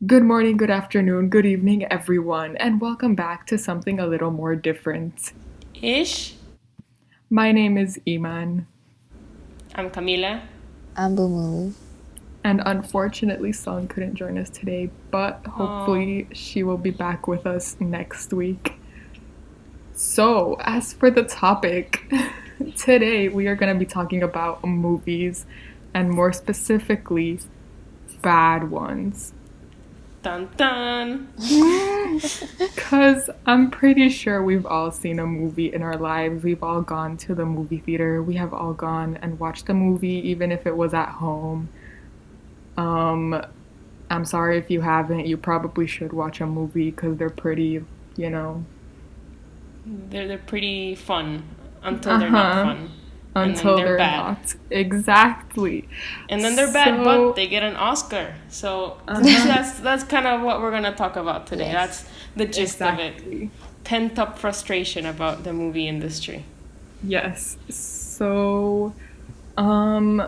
Good morning, good afternoon, good evening, everyone, and welcome back to something a little more different. Ish. My name is Eman, I'm Camila. I'm Boomalo. and unfortunately, Song couldn't join us today, but Oh, hopefully, she will be back with us next week. So, as for the topic, today we are going to be talking about movies, and more specifically, bad ones. dun dun. Because I'm pretty sure we've all seen a movie in our lives. We've all gone to the movie theater. We have all gone and watched a movie, even if it was at home. Um, I'm sorry if you haven't. You probably should watch a movie because they're pretty, you know. They're pretty fun until Uh they're not huh. fun, and then Until they're they're bad, not. Exactly. and then they're bad, but So, they get an Oscar. So uh huh. that's kind of what we're gonna talk about today. Yes. That's the gist of it. Exactly. Pent up frustration about the movie industry. Yes. So, Um,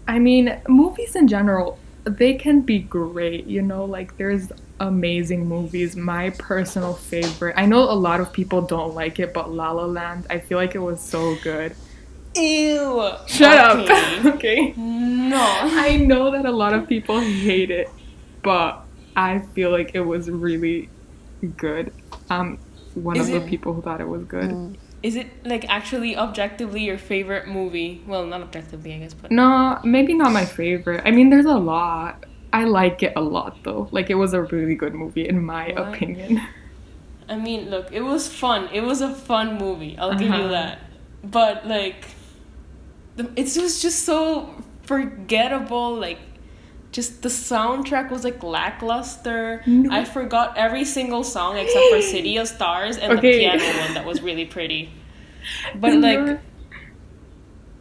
I mean, movies in general, they can be great, like there's amazing movies. My personal favorite, I know a lot of people don't like it, but La La Land, I feel like it was so good. Ew. Shut up. Okay. Okay. No. I know that a lot of people hate it, but I feel like it was really good. I'm one Is of the it people who thought it was good. Mm. is it like actually objectively your favorite movie? Well, not objectively, I guess, but No, maybe not my favorite. I mean, there's a lot. I like it a lot though. Like it was a really good movie in my what? opinion. I mean, look, it was fun. It was a fun movie. I'll give you Uh-huh. that. But like, it was just so forgettable. Like, just the soundtrack was like lackluster. I No. forgot every single song except for City of Stars and the Okay. piano one that was really pretty. But And like, you're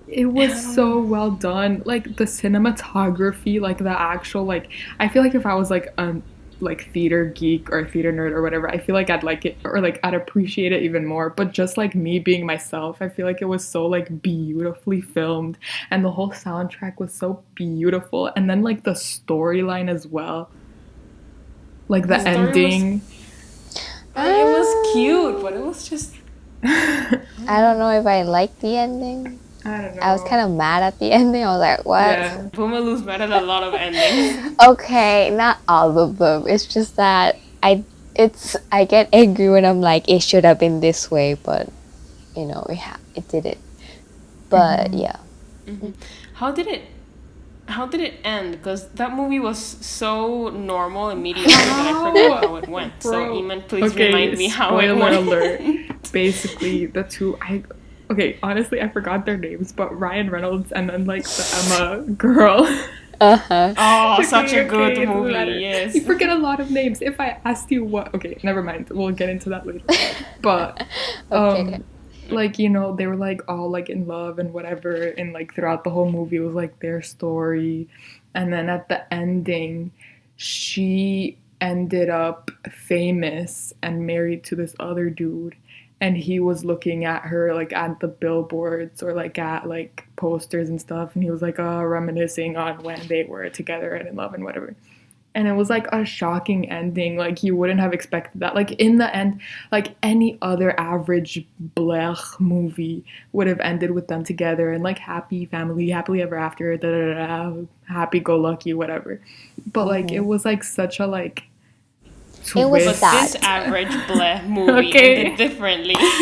it I was don't know. so well done. Like the cinematography, like the actual like I feel like if I was like a like theater geek or theater nerd or whatever, I feel like I'd like it or like I'd appreciate it even more. But just like me being myself, I feel like it was so like beautifully filmed and the whole soundtrack was so beautiful. And then like the storyline as well. Like The the story was, ending. it was Ah, cute, but it was just, I I don't know if I like the ending. don't I was know. kind of mad at the ending. I was like, what? Yeah. Boomaloo's mad at a lot of endings. Okay, not all of them. It's just that I get angry when I'm like, it should have been this way, but it did it. But Hmm. yeah. Hmm. How did it How did it end? Because that movie was so normal and mediocre that I forgot How? how it went. So, Bro. Eman, please Okay, remind me how it spoiler alert. went. Basically, the two I okay, honestly I forgot their names, but Ryan Reynolds and then like the Emma girl. Uh-huh. Oh, such a Okay, good okay, it doesn't movie. matter. You Yes. forget a lot of names. If I asked you what okay, never mind. We'll get into that later. But Okay. um like they were like all like in love and whatever and like throughout the whole movie it was like their story and then at the ending she ended up famous and married to this other dude and he was looking at her like at the billboards or like at like posters and stuff and he was like reminiscing on when they were together and in love and whatever and it was like a shocking ending. Like you wouldn't have expected that. Like in the end, like any other average blech movie would have ended with them together and like happy family, happily ever after, da da da, happy go lucky, whatever. But like it Mm-hmm. was like such a like It was But twist. this sad. average bleh movie ended Okay. differently.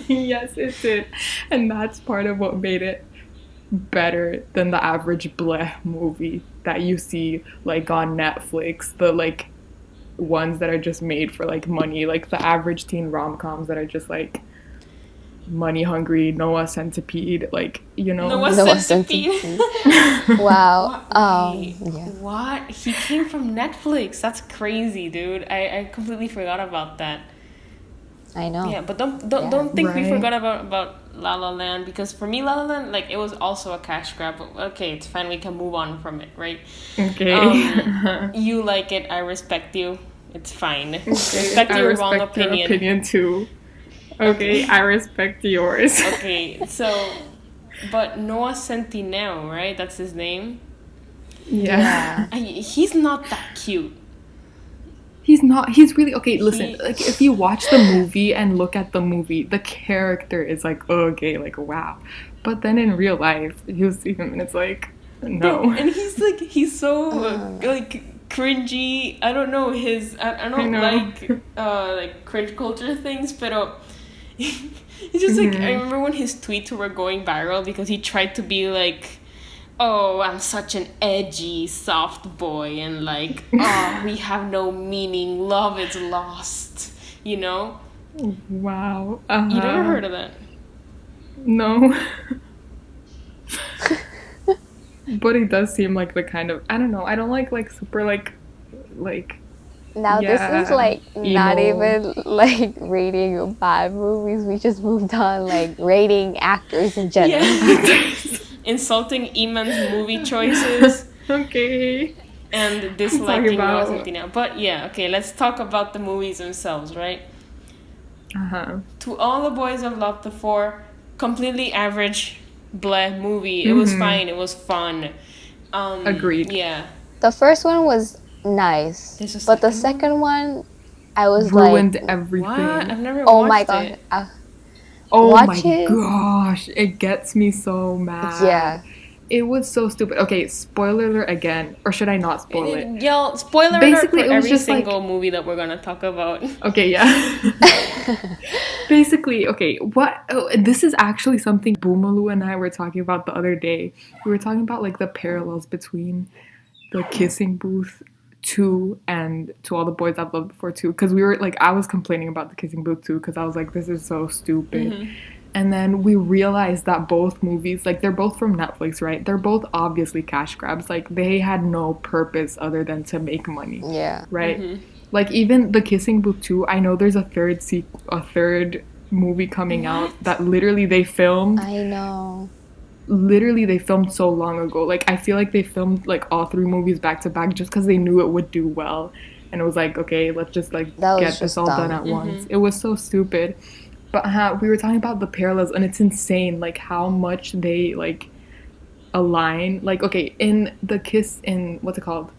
Yes, it did. And that's part of what made it better than the average bleh movie that you see like on Netflix. The like ones that are just made for like money, like the average teen rom coms that are just like money hungry, Noah Centipede, like Noah No Centipede. Centipede. Wow. What? Wait, Yeah. what? He came from Netflix. That's crazy, dude. I completely forgot about that. I know. Yeah, but don't Yeah. think we right? forgot about La La Land because for me La La Land like it was also a cash grab. But okay, it's fine. We can move on from it, right? Okay. Um, you like it. I respect you. It's fine. Okay, Respect I your wrong respect your opinion. opinion too. Okay, Okay. I respect yours. Okay. So, but Noah Centineo, right? That's his name. Yeah. Yeah. He's not that cute. He's not. He's really okay. Listen, He like if you watch the movie and look at the movie, the character is like okay, like wow. But then in real life, you see him and it's like Bro, no. and he's so Uh, like cringy. I don't know his. I I don't know. like cringe culture things, but it's just like I Hmm. remember when his tweets were going viral because he tried to be like, oh, I'm such an edgy soft boy, and like, oh, we have no meaning, love is lost. You know, Wow. you never heard of that? No. But he does seem like the kind of I don't know. I don't like super like Now this is yeah like not emo. even like rating bad movies. We just moved on like rating actors in general. Yeah, insulting Eman's movie choices Okay. and I'm talking disliking Noah about Centineo. But yeah, okay, let's talk about the movies themselves, right? uh-huh. To All the Boys I've Loved Before, completely average bleh movie. It was Mhm. fine. It was fun. Agreed. Yeah. The first one was nice, There's a but the second one? second one, I was like, Ruined What? everything. I've never oh my watched god, it. Oh my watch it. gosh, it gets me so mad. Yeah, It was so stupid. Okay, spoiler alert again, or should I not spoil it? Yell, spoiler alert Basically, for it was every just like single movie that we're gonna talk about. okay, yeah. Basically, okay, what oh, this is actually something Boomalo and I were talking about the other day. We were talking about like the parallels between the Kissing Booth 2 and To All the Boys I've Loved Before 2 because we were like I was complaining about the Kissing Booth 2 because I was like this is so stupid. Mm-hmm. And then we realized that both movies, like they're both from Netflix, right? They're both obviously cash grabs. Like they had no purpose other than to make money, yeah. right? Mm-hmm. Like even The Kissing Booth 2, I know there's a third movie coming out What? that literally I know. they filmed so long ago. Like I feel like they filmed like all three movies back to back just because they knew it would do well. And it was like, okay, let's just like That was get this just all done dumb. at once. Mm-hmm. It was so stupid. But we were talking about the parallels, and it's insane, like how much they like align. Like, okay, in the kiss in what's it called?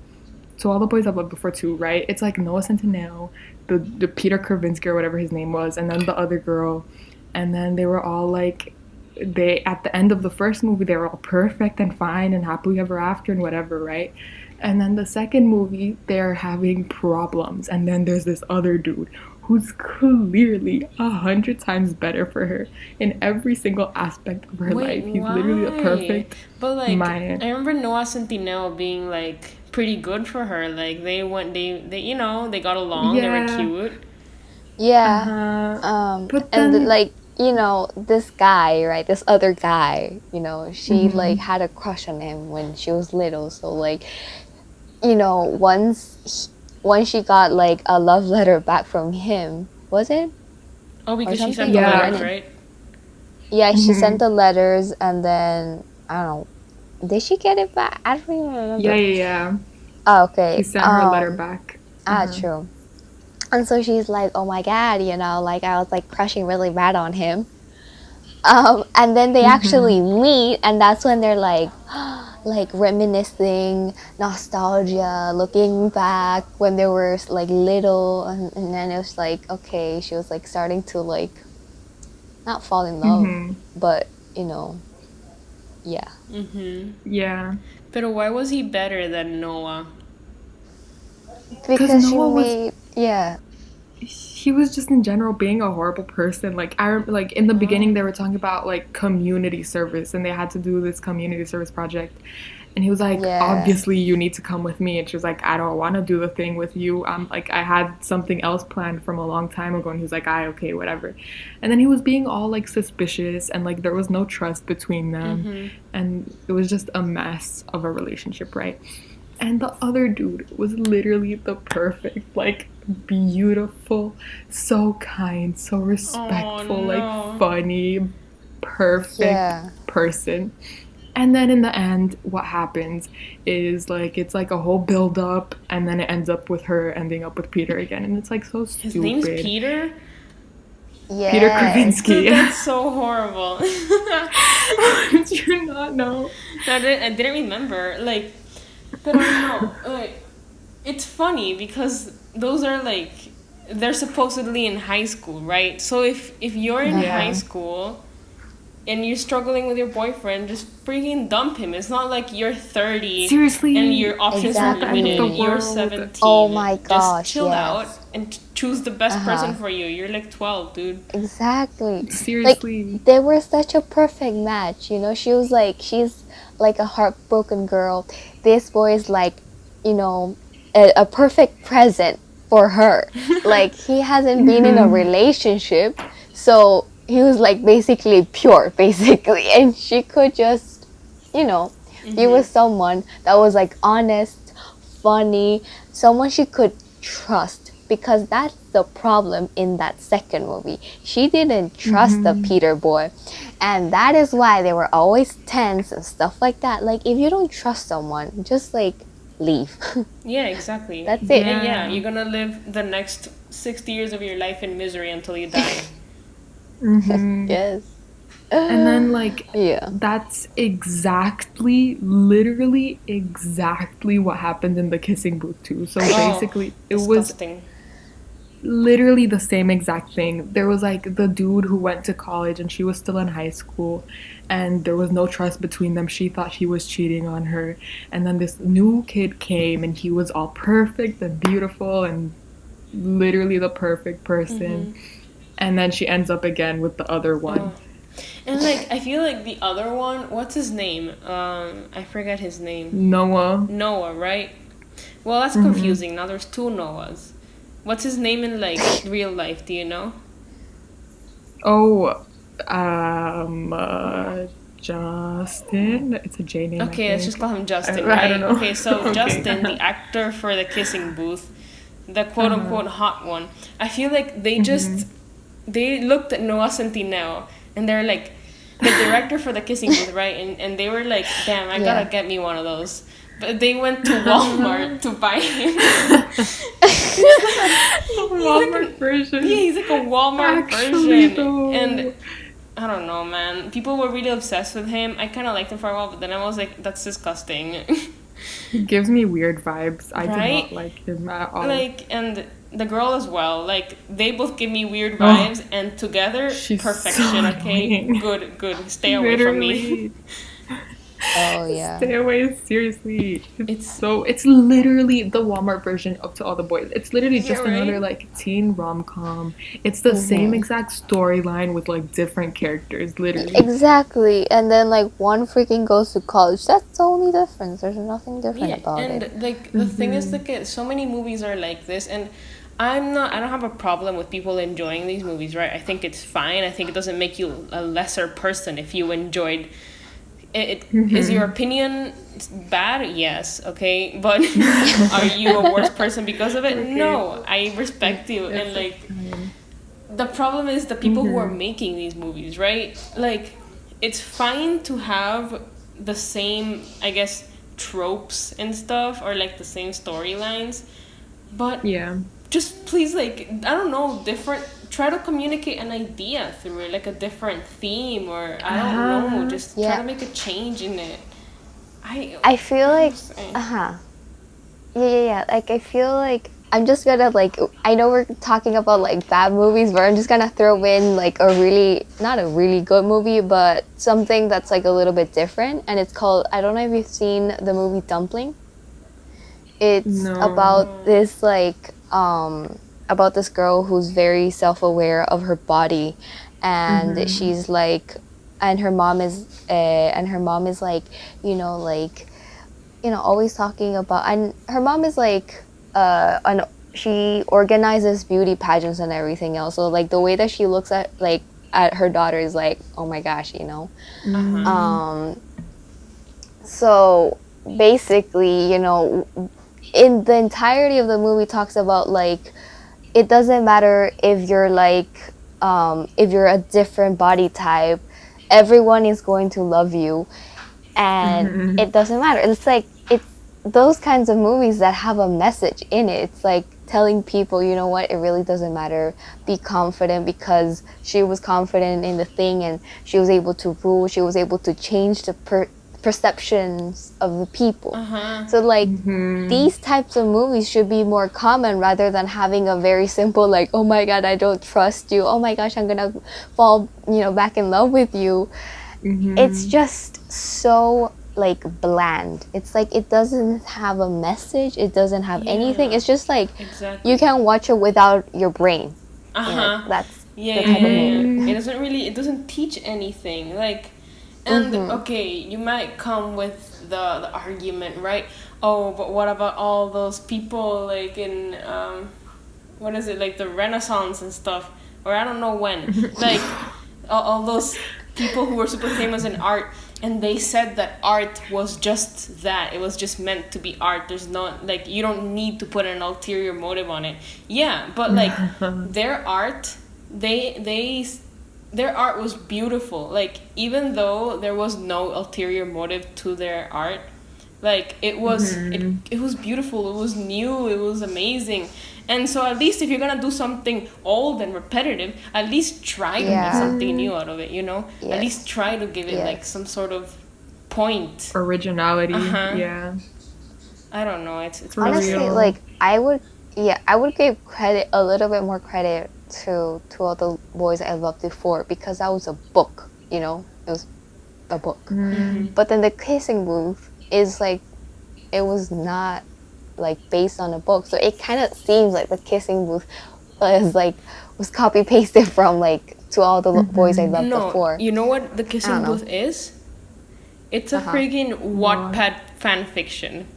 So All the Boys I've Loved Before 2, right? It's like Noah Centineo, the Peter Kravinsky or whatever his name was, and then the other girl, and then they were all like, they at the end of the first movie they were all perfect and fine and happily ever after and whatever, right? And then the second movie they're having problems, and then there's this other dude who's clearly 100 times better for her in every single aspect of her Wait, life. He's literally a why? perfect But like, man. I remember Noah Centineo being like pretty good for her. Like they you know they got along. They were Yeah. cute. Yeah. But And then like, this guy, right? This other guy, she like mhm. had a crush on him when she was little. So like, once she got like a love letter back from him, was it? Oh, Or because she sent something? the Or Yeah. letters, when right? yeah, she sent Mhm. the letters and then I don't know. Did she get it back? I don't even Yeah, remember. yeah, yeah. Oh, He okay. sent her a letter back. True. And so she's like, oh my god, like I was like crushing really bad on him. And then they actually meet, and that's when they're like reminiscing, nostalgia, looking back when they were like little, and then it was like, okay, she was like starting to like not fall in love, but yeah, Yeah. But why was he better than Noah? Because because she Noah was made yeah, he was just in general being a horrible person. Like like in the beginning Oh. they were talking about like community service and they had to do this community service project. And he was like, yeah, obviously you need to come with me. And she was like, I don't want to do the thing with you. I'm like, I had something else planned from a long time ago. And he was like, okay, whatever. And then he was being all like suspicious and like there was no trust between them. And it was just a mess of a relationship, right? And the other dude was literally the perfect, like, beautiful, so kind, so respectful, no. like, funny, perfect yeah. person. And then in the end, what happens is, like, it's like a whole build up, and then it ends up with her ending up with Peter again. And it's, like, so stupid. His name's Peter? Peter Yes. Dude, Kravinsky. that's so horrible. Did you not know? I didn't remember. Like, but I don't know. Like, it's funny because those are like they're supposedly in high school, right? So if you're in high Yeah. school and you're struggling with your boyfriend, just freaking dump him. It's not like you're 30 Seriously, and your options are it's not the end of limited. the You're world. 17. Oh my Just gosh, chill out yes. and choose the best person Uh-huh. for you. You're like 12, dude. Exactly. Like, Seriously. they were such a perfect match, you know? She's like a heartbroken girl. This boy is like, a perfect present for her. Like, he hasn't been in a relationship, so he was like basically pure, basically. And she could just, be with someone that was like honest, funny, someone she could trust. Because that's the problem in that second movie. She didn't trust the Peter boy. And that is why they were always tense and stuff like that. Like, if you don't trust someone, just like leave. Yeah, exactly. That's it. And yeah, you're gonna live the next 60 years of your life in misery until you die. Yes. And then, like, Yeah. that's literally exactly what happened in the kissing booth, too. So basically, it was Disgusting. literally the same exact thing. There was, like, the dude who went to college and she was still in high school, and there was no trust between them. She thought he was cheating on her. And then this new kid came, and he was all perfect and beautiful and literally the perfect person. And then she ends up again with the other one. And like I feel like the other one, what's his name? I forget his name. Noah. Noah, right? Well, that's confusing. Now there's two Noahs. What's his name in like real life? Do you know? Oh, Justin. It's a J name. Okay, let's just call him Justin, I right? don't know. Okay, so Okay. Justin, the actor for the kissing booth, the quote unquote hot one. I feel like they just they looked at Noah Centineo and they're like the director for the kissing booth, right? And they were like, damn, I gotta get me one of those. But they went to Walmart to buy him. Walmart version. Yeah, he's like a Walmart Actually, version. though. And I don't know, man. People were really obsessed with him. I kind of liked him for a while, but then I was like, that's disgusting. He gives me weird vibes. I do Right? not like him at all. Like, and the girl as well. Like, they both give me weird vibes, and together, She's perfection, so okay? annoying. Good. Stay away from me. Literally. Oh, yeah. Stay away, seriously. It's literally the Walmart version of To All the Boys. It's literally just right? another like teen rom-com. It's the same exact storyline with like different characters, literally. Exactly. And then, like, one freaking goes to college. That's the only difference. There's nothing different about and it. like the thing is like so many movies are like this, and I don't have a problem with people enjoying these movies, right? I think it's fine. I think it doesn't make you a lesser person if you enjoyed it. Is your opinion bad? Yes, okay, but are you a worse person because of it? No, I respect you. And like the problem is the people who are making these movies, right? Like, it's fine to have the same, I guess, tropes and stuff, or like the same storylines, but Yeah. just please, like, I don't know, try to communicate an idea through it, like a different theme, or I don't know, just try to make a change in it. I feel like, yeah. Like, I feel like I'm just gonna, like, I know we're talking about like bad movies, but I'm just gonna throw in like not a really good movie, but something that's like a little bit different, and it's called, I don't know if you've seen the movie Dumpling. It's about this like about this girl who's very self-aware of her body, and she's like, and her mom is like, always talking about, and her mom is like she organizes beauty pageants and everything else, so like the way that she looks at her daughter is like, oh my gosh, so basically, in the entirety of the movie talks about like, it doesn't matter if you're like if you're a different body type, everyone is going to love you, and it doesn't matter. It's like, it's those kinds of movies that have a message in it. It's like telling people, you know what, it really doesn't matter, be confident, because she was confident in the thing and she was able to rule, she was able to change the perceptions of the people. Uh-huh. So like Mm-hmm. these types of movies should be more common rather than having a very simple like, oh my god, I don't trust you, oh my gosh, I'm gonna fall, back in love with you. Mm-hmm. It's just so like bland. It's like it doesn't have a message, it doesn't have anything. Yeah. It's just like Exactly. you can watch it without your brain. Uh-huh. That's Yeah, the yeah, type yeah, of yeah. movie. It doesn't teach anything. Like, and okay, you might come with the argument, right? Oh, but what about all those people like in what is it, like the Renaissance and stuff, or I don't know when, like all those people who were super famous in art, and they said that art was just that, it was just meant to be art. There's not, like, you don't need to put an ulterior motive on it. Yeah, but like their art, their art was beautiful. Like, even though there was no ulterior motive to their art, like it was it was beautiful, it was new, it was amazing. And so at least if you're gonna do something old and repetitive, at least try to make something new out of it, At least try to give it like some sort of point. Originality. Uh-huh. Yeah. I don't know, it's Honestly, real. like I would give credit, a little bit more credit to All the Boys I Loved Before, because that was a book, it was a book. But then the kissing booth is like, it was not like based on a book, so it kind of seems like the kissing booth was copy pasted from like To All the Boys I Loved No, Before. you know what the kissing I don't know. booth is? It's a freaking Wattpad fan fiction.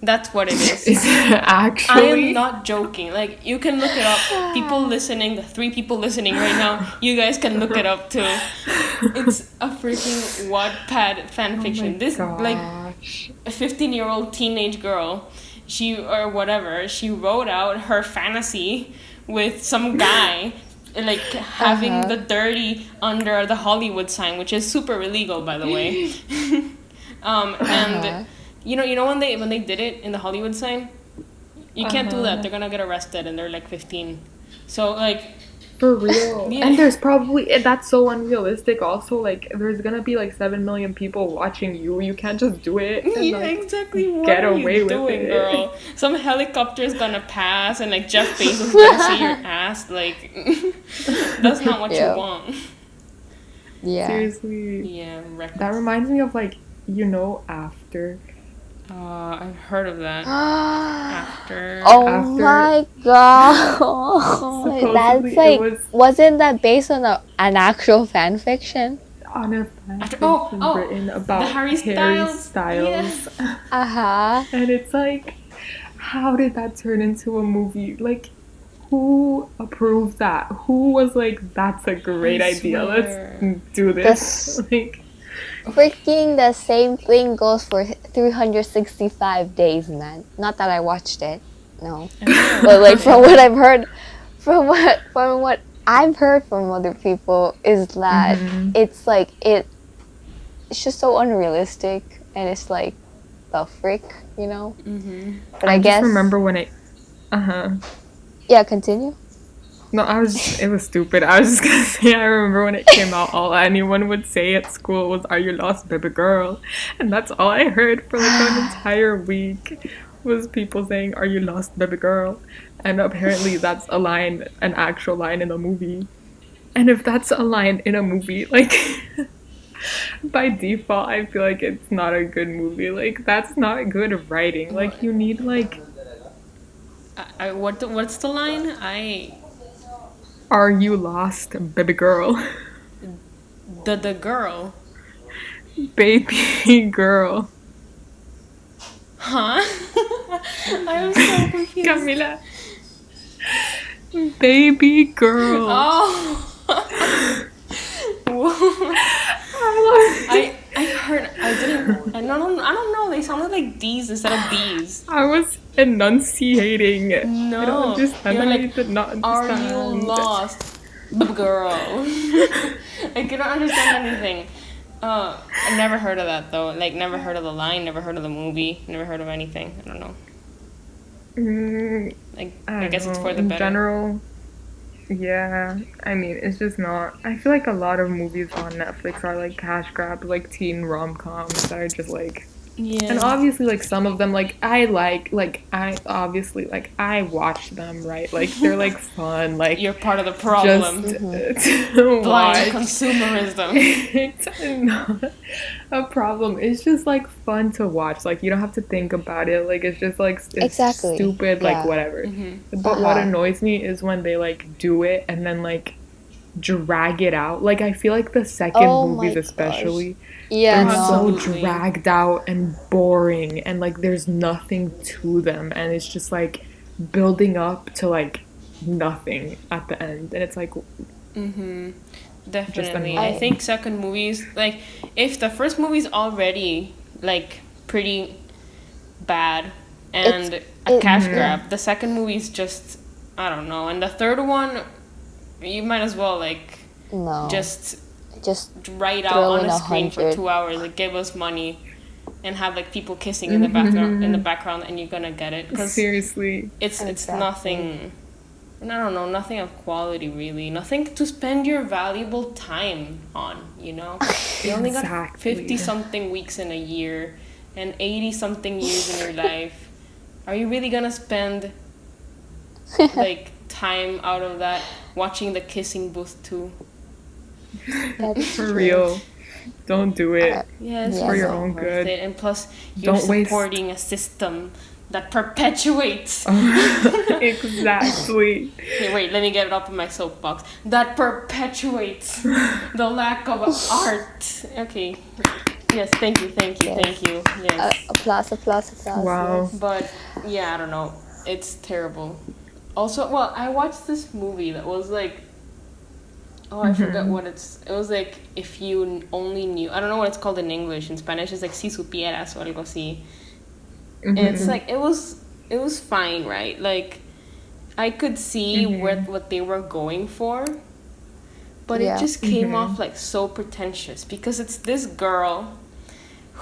That's what it is. Is it I actually? am not joking. Like, you can look it up. People listening, the 3 people listening right now, you guys can look it up too. It's a freaking Wattpad fan fiction. This like Gosh. a 15-year-old teenage girl, she wrote out her fantasy with some guy, like having the dirty under the Hollywood sign, which is super illegal, by the way. And you know when they did it in the Hollywood sign, you can't do that. They're gonna get arrested, and they're like 15. So like, For real. Yeah. And there's probably, that's so unrealistic. Also, like, there's gonna be like 7 million people watching you. You can't just do it. And, yeah, like, exactly. What get are away you with doing, it. girl? Some helicopter's gonna pass, and like Jeff Bezos is gonna see your ass. Like, that's not what Yeah. you want. Yeah. Seriously. Yeah, That reminds me of, like, After. I've heard of that. After. Oh After- my god. Supposedly That's it like, wasn't that based on an actual fan fiction? On a fan After- fiction oh, written about the Harry Styles. Uh-huh. And it's like, how did that turn into a movie? Like, who approved that? Who was like, that's a great I idea. swear. Let's do this. Like, Freaking the same thing goes for 365 days, man. Not that I watched it, no. But like from what I've heard, from what I've heard from other people is that it's like it's just so unrealistic, and it's like the frick, But I guess just remember when it. yeah, continue. No, it was stupid. I was just gonna say, I remember when it came out, all anyone would say at school was, "Are you lost, baby girl?" And that's all I heard for like an entire week was people saying, "Are you lost, baby girl?" And apparently that's an actual line in a movie. And if that's a line in a movie, like, by default, I feel like it's not a good movie. Like, that's not good writing. Like, you need, like, What's the line? "Are you lost, baby girl?" The girl. Baby girl. Huh? I'm so confused. Camila. Baby girl. Oh. I heard, I don't know, they sounded like D's instead of B's. I was enunciating. No. I don't understand. You're I like, did not are understand. you lost, girl? I cannot understand anything. I never heard of that though. Like, never heard of the line, never heard of the movie, never heard of anything. I don't know. Mm, I guess it's for the in better. general. Yeah, I mean, it's just not. I feel like a lot of movies on Netflix are like cash grabs, like teen rom coms that are just like, and Yeah. obviously like some of them like I obviously like I watch them, right, like they're like fun, like You're part of the just problem. to Blind watch. consumerism. It's not a problem. It's just like fun to watch. Like you don't have to think about it. Like it's just like it's Exactly. stupid, like Yeah. whatever. But what Uh-huh. annoys me is when they like do it and then like drag it out. Like I feel like the second Oh movies my gosh. especially, Yeah, they're no. so Absolutely. dragged out and boring and like there's nothing to them and it's just like building up to like nothing at the end and it's like Mm-hmm. just Definitely. I I think annoying. second movies, like, if the first movie's already, like, pretty bad it's and a it cash yeah. grab, the second movie's just, I don't know. And the third one, you might as well, like, No. just Just write out throw on in a a screen for hundred. 2 hours, like, give us money and have, like, people kissing in the background and you're gonna get it. Because Seriously. it's Exactly. nothing. I don't know, nothing of quality really. Nothing to spend your valuable time on, you know? You only got 50 Exactly. something weeks in a year and 80 something years in your life. Are you really gonna spend like time out of that watching the kissing booth too? That's For true. real. Don't do Uh, it. Yeah, it's It's yeah, for just your not no. own worth good. it. And plus, you're Don't waste. supporting a system that perpetuates. Exactly. Okay, wait, let me get it up in my soapbox. That perpetuates the lack of art. Okay. Yes, thank you, thank you, Yes. thank you. Yes. Applause, applause, applause. Wow. Yes. But yeah, I don't know. It's terrible. Also, well, I watched this movie that was like, oh, I forgot what it was like, if you only knew. I don't know what it's called in English. In Spanish, it's like si supieras or algo así. And it's like it was fine, right? Like I could see what they were going for, but it Yeah. just came off like so pretentious because it's this girl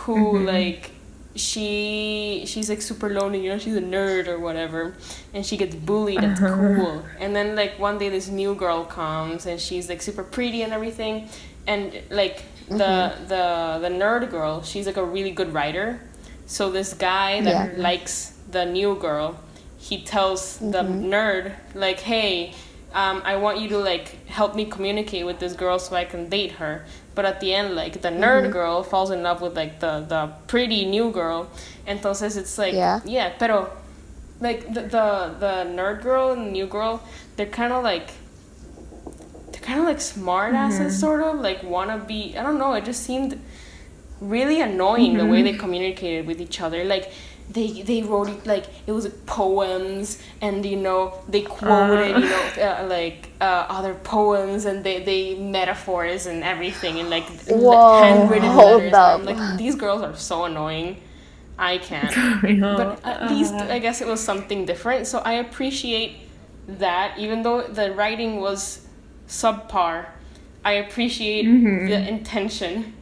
who like she's like super lonely, you know, she's a nerd or whatever, and she gets bullied at school. And then like one day this new girl comes and she's like super pretty and everything, and like the nerd girl, she's like a really good writer. So this guy Yeah. that likes the new girl, he tells the nerd like, hey, I want you to like help me communicate with this girl so I can date her. But at the end, like the nerd girl falls in love with like the pretty new girl. Entonces it's like, Yeah. yeah, pero like the nerd girl and the new girl, they're kind of like smart asses, sort of like wanna be. I don't know. It just seemed really annoying the way they communicated with each other. Like they wrote it like it was like poems, and you know they quoted other poems, and they metaphors and everything, and like Whoa, handwritten hold letters. And I'm up. like, these girls are so annoying. I can't. For real. But at least I guess it was something different. So I appreciate that, even though the writing was subpar. I appreciate the intention.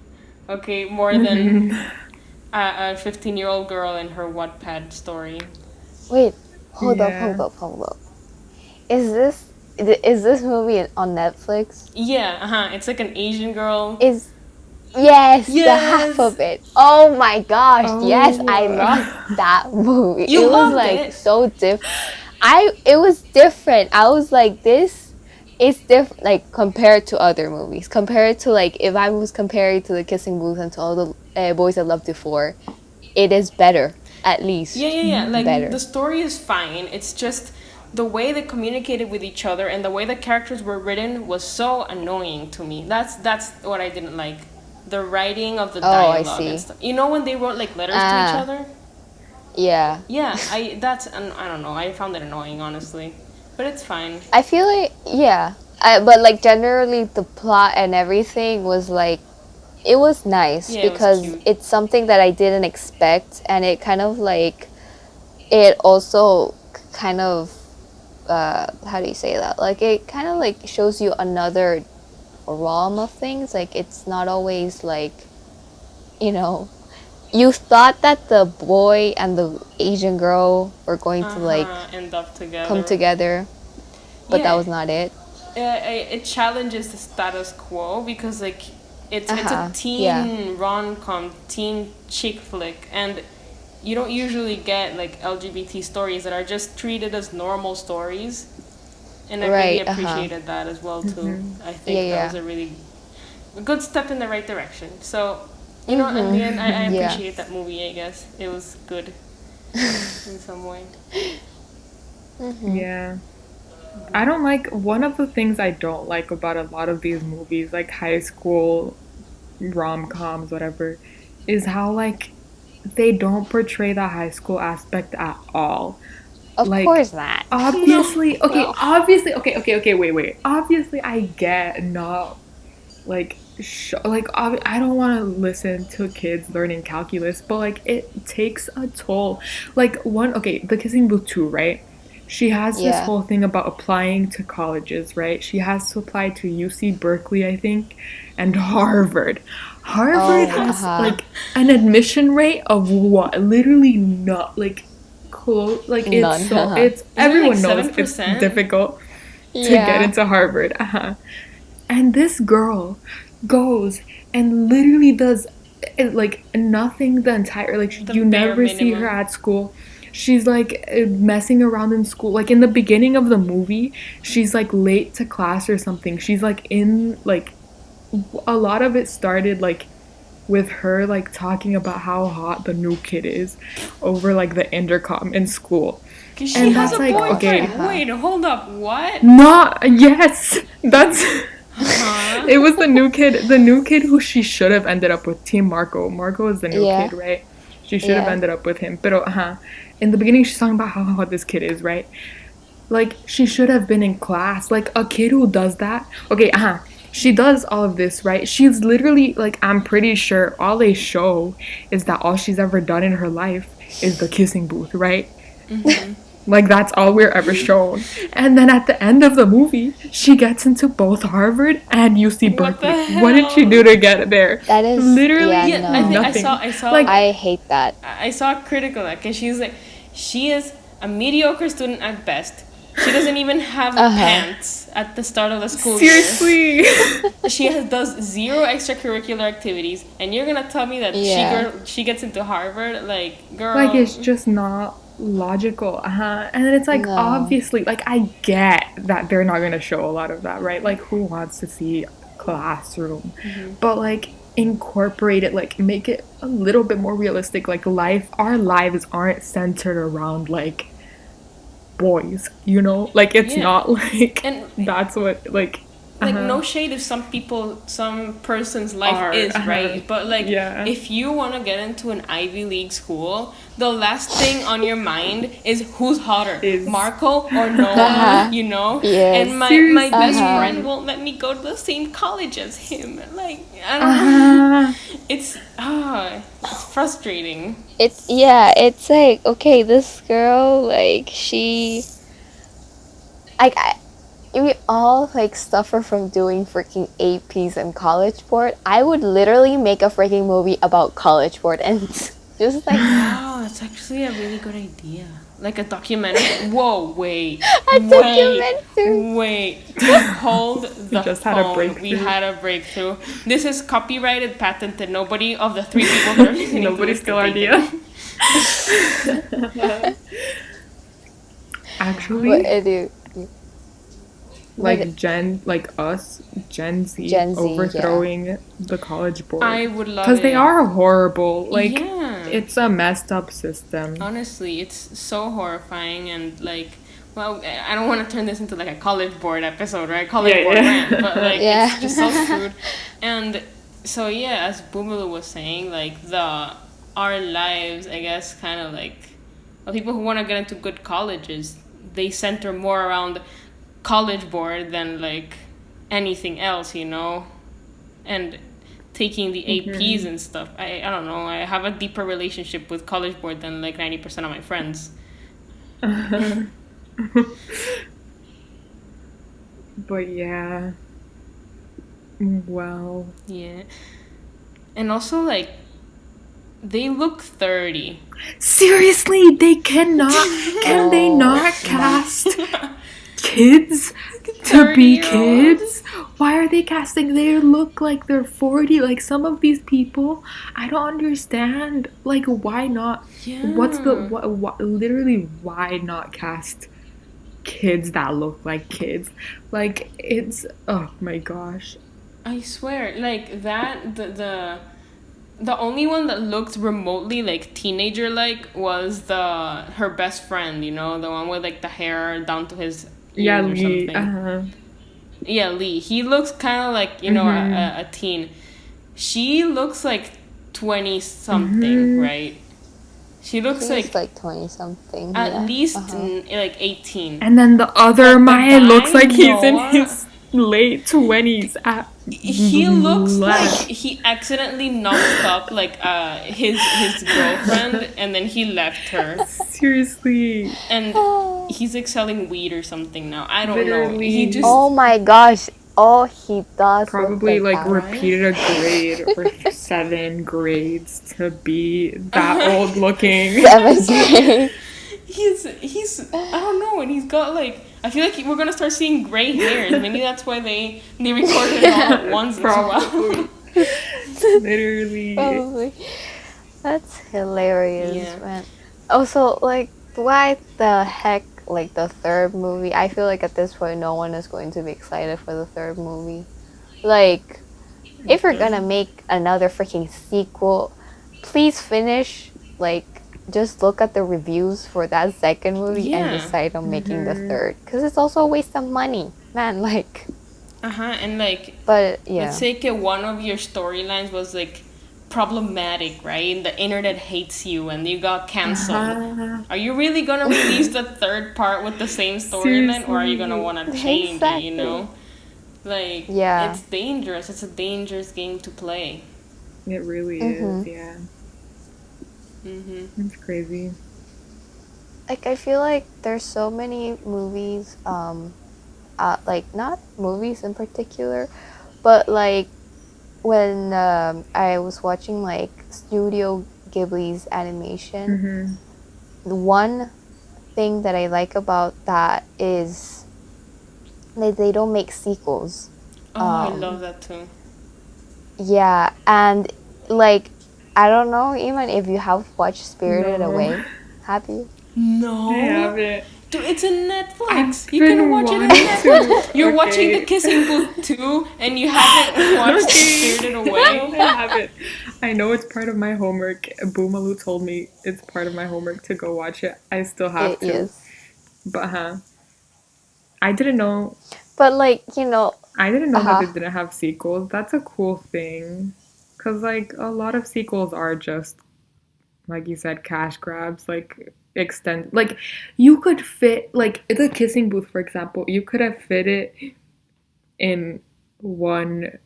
Okay, more than a 15-year-old girl in her Wattpad story. Wait, hold up, Yeah. hold up, hold up. Is this movie on Netflix? Yeah, it's like an Asian girl. Is yes, the Yes! half of it. Oh my gosh, yes, I Oh. loved that movie. You It was loved like it? so it was different. I was like, this is different, like compared to other movies. Compared to like if I was comparing to the Kissing Booth and to all the Boys I Loved Before, it is better, at least Yeah. Like, better. the story is fine. It's just the way they communicated with each other and the way the characters were written was so annoying to me. That's what I didn't like. The writing of the Oh, I dialogue see. and stuff. You know when they wrote like letters to each Ah, other? yeah. Yeah, I don't know. I found it annoying, honestly. But it's fine. I feel like yeah. But like generally the plot and everything was like it was nice Yeah, it was because cute. it's something that I didn't expect, and it kind of like it also kind of how do you say that? Like it kind of like shows you another realm of things. Like it's not always like, you know, you thought that the boy and the Asian girl were going to like End up together. come together, but that Yeah, was not it. it challenges the status quo because like it's a teen Yeah. rom-com, teen chick flick, and you don't usually get like LGBT stories that are just treated as normal stories. And I really Right. appreciated that as well too. I think Yeah. that was Yeah. a really good step in the right direction. So, you know, in the end, I Yeah. appreciate that movie. I guess it was good in some way. Yeah. I don't like one of the things I don't like about a lot of these movies, like high school rom-coms, whatever, is how like they don't portray the high school aspect at all. Of Like course not. obviously, okay, No. obviously, okay, wait. Obviously, I get not like I don't want to listen to kids learning calculus, but like it takes a toll. Like the Kissing Booth 2, right? She has this Yeah. whole thing about applying to colleges, right? She has to apply to UC Berkeley, I think, and Harvard. Harvard Oh, has like an admission rate of what? Literally not like close. Like None. it's Isn't it everyone like knows it's 7%? difficult to get Yeah. into Harvard. And this girl goes and literally does like nothing the entire like The you bare never see her minimum. at school. She's like messing around in school. Like in the beginning of the movie, she's like late to class or something. She's like in like a lot of it started like with her like talking about how hot the new kid is over like the intercom in school. 'Cause she And has that's a like, boyfriend. okay. Wait, hold up. What? Not yes. That's Huh? it was the new kid who she should have ended up with, Team Marco. Marco is the new Yeah. kid, right? She should have Yeah. ended up with him. But in the beginning she's talking about how hot this kid is, right? Like she should have been in class. Like a kid who does that. Okay, she does all of this, right? She's literally like I'm pretty sure all they show is that all she's ever done in her life is the kissing booth, right? Like that's all we're ever shown. And then at the end of the movie, she gets into both Harvard and UC What the Berkeley. What did she hell? do to get there? That is Literally yeah, I no. think nothing. I saw Like- I hate that. I saw a critic of that because she's like, she is a mediocre student at best. She doesn't even have pants at the start of the school year. Seriously. She does zero extracurricular activities, and you're gonna tell me that Yeah. she gets into Harvard, like girl. Like it's just not logical. And then it's like No. obviously like I get that they're not gonna show a lot of that, right? Like who wants to see classroom? But like incorporate it, like make it a little bit more realistic. Like our lives aren't centered around like boys, you know? Like it's Yeah. not like And- that's what like no shade if some person's life Are, is right, but like Yeah. if you want to get into an Ivy League school, the last thing on your mind is who's hotter, Is- Marco or Noah, you know. Yes. And my Seriously. best friend won't let me go to the same college as him. Like I don't know. It's frustrating. It's like okay, this girl like she we all like suffer from doing freaking APs and college board. I would literally make a freaking movie about college board and just like Wow, that's actually a really good idea. Like a documentary. Whoa, wait. a documentary. Wait. Hold the just had a phone. breakthrough. We had a breakthrough. This is copyrighted, patented. Nobody of the three people who are listening to Nobody this steal can take idea. it. Actually, But anyway, like Gen Z Gen Z, overthrowing the college board. I would love it. Because they are horrible. Like, Yeah. it's a messed up system. Honestly, it's so horrifying and like, well, I don't want to turn this into like a college board episode, right? College Yeah, board yeah. rant, but like Yeah. it's just so screwed. And so yeah, as Boomalo was saying, like our lives, I guess, kind of like well, people who want to get into good colleges, they center more around college board than like anything else, you know, and taking the APs and stuff. I don't know. I have a deeper relationship with college board than like 90% of my friends. But yeah. Well. Yeah. And also like they look 30. Seriously, they cannot. Can they not cast? kids to be kids. Why are they casting? They look like they're 40. Like some of these people, I don't understand. Like why not? Yeah. What's the what literally why not cast kids that look like kids? Like it's oh my gosh. I swear, like that the only one that looked remotely like teenager like was her best friend, you know, the one with like the hair down to his Yeah, ears or Lee. something. Yeah, Lee. He looks kind of like, you know, a teen. She looks like 20 something, right? She looks She's like 20 something. at least like 18. And then the other Maya looks like he's in Noah, his late 20s. He looks like he accidentally knocked up like his girlfriend and then he left her. Seriously. And he's like selling weed or something now. I don't know. Literally. He just Oh my gosh. Oh, he does. Probably look like that, right? repeated a grade or 7 grades to be that old looking. 7 grade. he's I don't know, and he's got like I feel like we're gonna start seeing gray hairs. Maybe that's why they recorded it all at once as well. Literally. Probably. That's hilarious, Yeah. man. Also, like, why the heck, like, the third movie? I feel like at this point, no one is going to be excited for the third movie. Like, if you're gonna make another freaking sequel, please finish, like, just look at the reviews for that second movie and decide on making the third. Because it's also a waste of money. Man, like... And like... But, yeah. Let's say one of your storylines was, like, problematic, right? The internet hates you and you got canceled. Are you really gonna release the third part with the same storyline? Or are you gonna want to change it, you know? Like, it's dangerous. It's a dangerous game to play. It really is, yeah. It's crazy. Like, I feel like there's so many movies, like, not movies in particular, but, like, when I was watching, like, Studio Ghibli's animation, the one thing that I like about that is that they don't make sequels. I love that too. Yeah, and, like, I don't know, Eman, if you have watched Spirited Away. Have you? No. I haven't. Dude, it's in Netflix. You can watch it in Netflix. You're watching The Kissing Booth 2 and you haven't watched Spirited Away. No, I haven't. I know it's part of my homework. Boomalo told me it's part of my homework to go watch it. I still have to. It is. But, I didn't know. But, like, you know... I didn't know that they didn't have sequels. That's a cool thing. Because, like, a lot of sequels are just, like you said, cash grabs. Like, extend. Like, you could fit, like, The Kissing Booth, for example, you could have fit it in one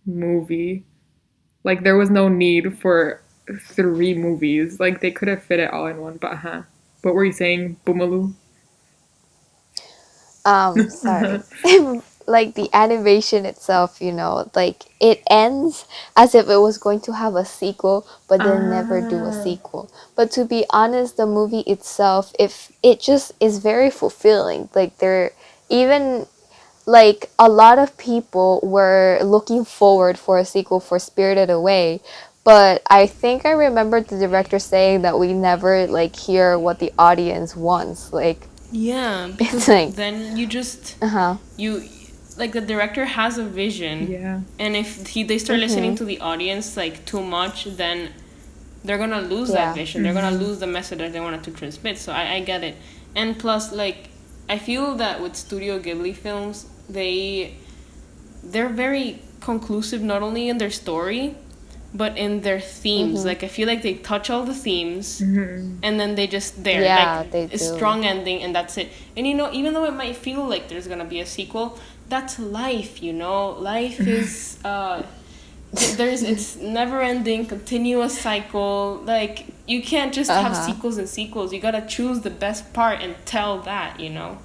movie. Like, there was no need for 3 movies. Like, they could have fit it all in one. But, what were you saying, Boomaloo? Sorry. Like, the animation itself, you know, like, it ends as if it was going to have a sequel, but then never do a sequel. But to be honest, the movie itself, if it just is very fulfilling. Like, even, like, a lot of people were looking forward for a sequel for Spirited Away, but I think I remember the director saying that we never, like, hear what the audience wants. Like, yeah, because like, then you just, like, the director has a vision. Yeah. And if they start listening to the audience, like, too much, then they're gonna lose that vision. They're gonna lose the message that they wanted to transmit. So I get it. And plus, like, I feel that with Studio Ghibli films, they're very conclusive, not only in their story, but in their themes. Like, I feel like they touch all the themes, and then they just, like, they do. A strong ending, and that's it. And, you know, even though it might feel like there's gonna be a sequel, that's life, you know. Life is it's never ending, continuous cycle. Like, you can't just have sequels and sequels. You gotta choose the best part and tell that, you know.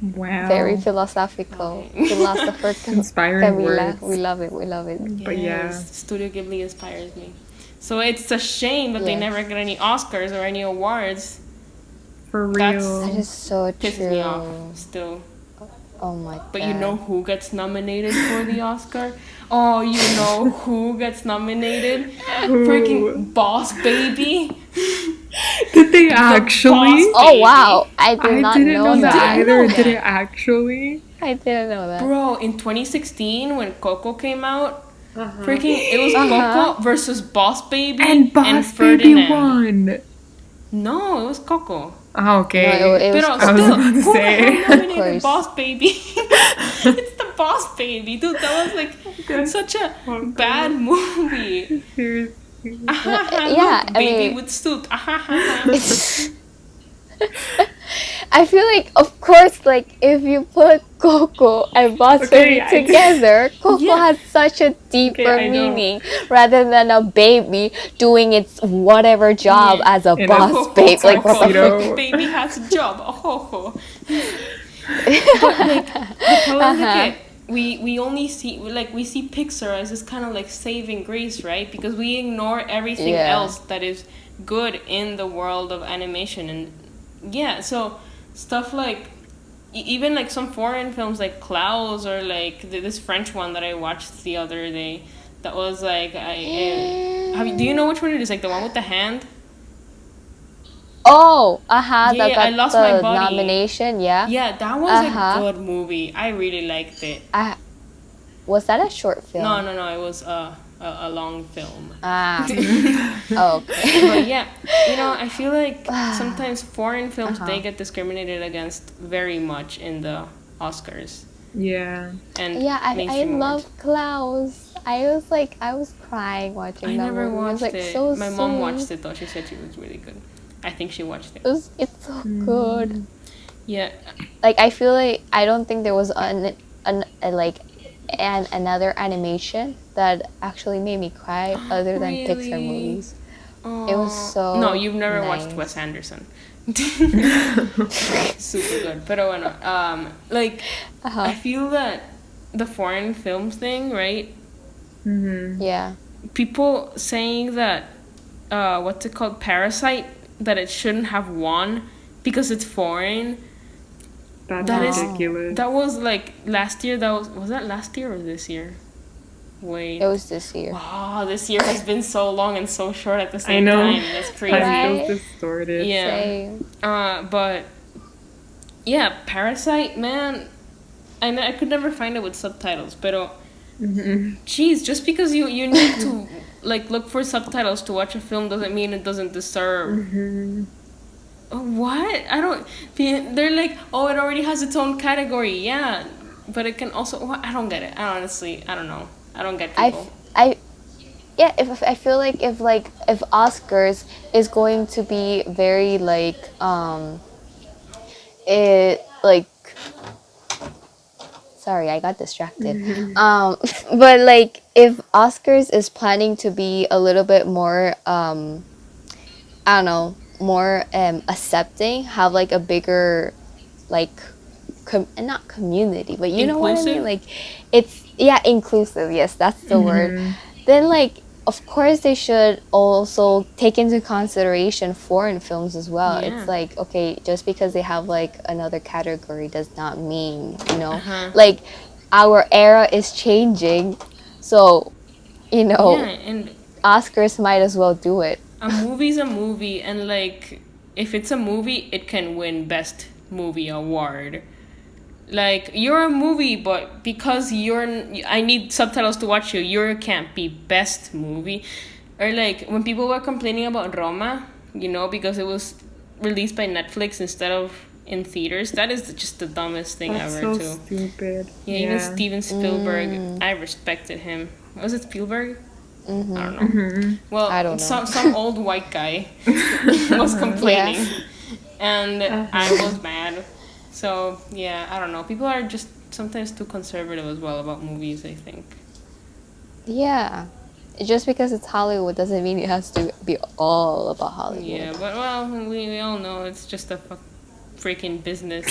Wow. Very philosophical. Philosopher inspiring Camila. words. We love it. We love it. Yes, but yeah, Studio Ghibli inspires me. So it's a shame that they never get any Oscars or any awards. For real. That is so pisses true. me off still. Oh my But you know god. who gets nominated for the Oscar? Oh, you know who gets nominated? Who? Freaking Boss Baby. Did they The actually? Boss Oh Baby. wow, I did I not didn't know know that that. didn't know either. Did it that. actually? I didn't know that. Bro, in 2016 when Coco came out, Uh-huh. freaking it was Uh-huh. Coco versus Boss Baby And Boss Baby Ferdinand. won. No, it was Coco. Oh, okay. No, it was Pero I was still, about to who the say. hell Of nominated course. Boss Baby? It's the Boss Baby, dude. That was like such a bad movie. Seriously. Yeah, Look, I baby mean- with suit. I feel like, of course, like if you put Coco and Boss Okay, Baby together, Coco Yeah. has such a deeper I know. meaning rather than a baby doing its whatever job Yeah. as a In a boss babe. Like what the tuxedo. frick? Baby has a job. Oh. But like the problem with it, we only see we see Pixar as this kind of like saving grace, right? Because we ignore everything Yeah. else that is good in the world of animation, and yeah, so stuff like even like some foreign films like Klaus or like this French one that I watched the other day. That was like do you know which one it is? Like the one with the hand. Oh, Yeah, that got I Lost My the Body. nomination. Yeah. Yeah, that was Uh-huh. a good movie. I really liked it. Was that a short film? No, it was a long film. Ah. Oh, okay. But yeah, I feel like sometimes foreign films they get discriminated against very much in the Oscars. Yeah. And Yeah, I mainstream love awards. Klaus. I was crying watching I that never movie. watched It was like it. so My mom sweet. watched it though. She said it was really good. I think she watched it. It's so good. Yeah. Like I feel like I don't think there was another animation that actually made me cry other than Pixar Really? movies. It was so No, you've never watched nice. Wes Anderson. Super good. Pero bueno, like I feel that the foreign films thing, right? Yeah. People saying that what's it called, Parasite, that it shouldn't have won because it's foreign. That's That is- ridiculous. That was like last year. Was that last year or this year? Wait. It was this year. Wow, this year has been so long and so short at the I same know. time. That's crazy. Right? Time feels distorted. Yeah. Same. But yeah, Parasite, man. I could never find it with subtitles, pero jeez, just because you need to like look for subtitles to watch a film doesn't mean it doesn't deserve. What? I don't. They're like, oh, it already has its own category. Yeah, but it can also. I don't get it. I don't know. I don't get people. Yeah, if I feel like if Oscars is going to be very it like sorry, I got distracted. But like if Oscars is planning to be a little bit more I don't know, more accepting, have like a bigger like not community, but you know what I mean, like it's inclusive, yes, that's the word. Then like of course they should also take into consideration foreign films as well. Yeah. It's like, okay, just because they have like another category does not mean, like our era is changing, so Yeah, and Oscars might as well do it. a movie's a movie, and like if it's a movie, it can win Best Movie award. Like you're a movie, but because I need subtitles to watch you. You can't be Best Movie. Or like when people were complaining about Roma, because it was released by Netflix instead of in theaters. That is just the dumbest thing That's ever, so too. stupid. Yeah, even Steven Spielberg, I respected him. Was it Spielberg? I don't know. Well, I don't know. Some old white guy was complaining, and I was mad. So yeah, I don't know. People are just sometimes too conservative as well about movies, I think. Yeah. Just because it's Hollywood doesn't mean it has to be all about Hollywood. Yeah, but well, we all know it's just a freaking business.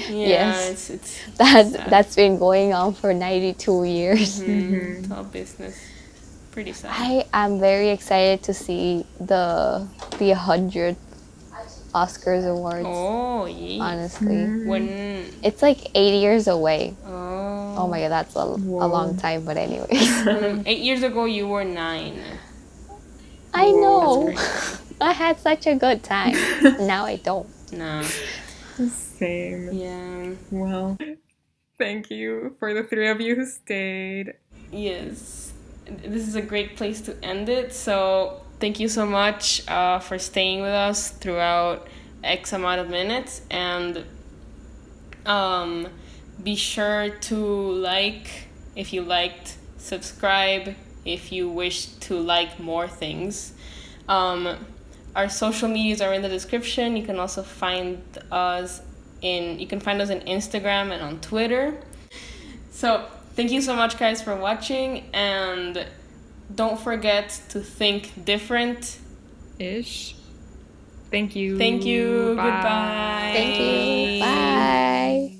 Yes. It's That's been going on for 92 years. it's all business. Pretty sad. I am very excited to see the 100th Oscars awards. Oh, yeah. Honestly, When? it's like 8 years away. Oh. Oh my god, that's a long time. But anyways, 8 years ago, you were 9. I know. That's I had such a good time. Now I don't. Nah. Same. Yeah. Well, thank you for the 3 of you who stayed. Yes. This is a great place to end it. So thank you so much for staying with us throughout X amount of minutes. And be sure to like if you liked, subscribe if you wish to like more things. Our social medias are in the description. You can also find us in Instagram and on Twitter. So thank you so much, guys, for watching, and don't forget to think different. Ish. Thank you. Thank you. Bye. Goodbye. Thank you. Bye.